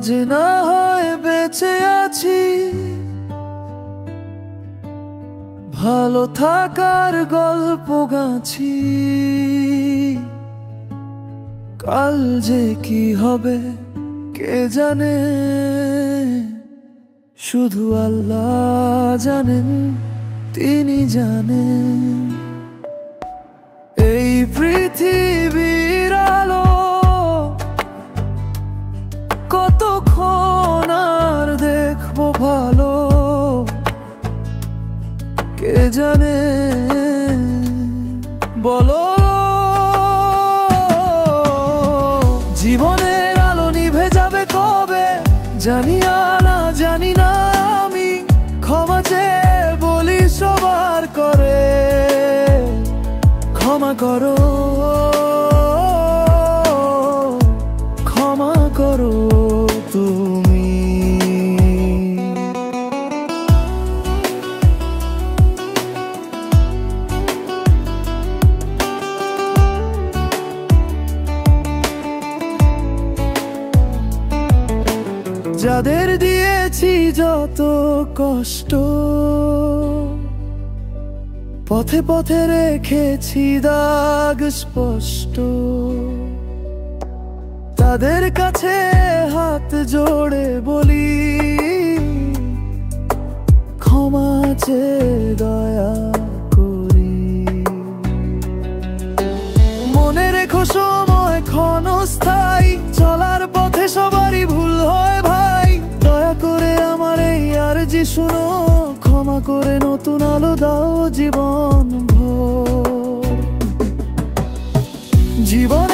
আজ না হয় বেঁচে আছি, ভালো থাকার গল্প গাছি। কাল যে কি হবে কে জানে, শুধু আল্লাহ জানেন, তিনি জানেন। এই পৃথিবীর আলো কতক্ষণ আর দেখবো ভালো, কে জানে বলো। জীবনের আলো নিভে যাবে কবে, জানি না জানি না আমি। ক্ষমা চেয়ে বলি সবার করে, ক্ষমা করো, ক্ষমা করো তুমি। যাদের দিয়েছি যত কষ্ট, পথে পথে রেখেছি দাগ স্পষ্ট, তাদের কাছে হাত জোড়ে বলি, ক্ষমা চেয়ে দয়া করি। মনে রেখো সময় ক্ষণস্থায়ী, চলার পথে সবারই ভুল হয় ভাই। দয়া করে আমার এই আরজি শুনো, ক্ষমা করে নতুন আলো দাও জীবন ভর। জীবন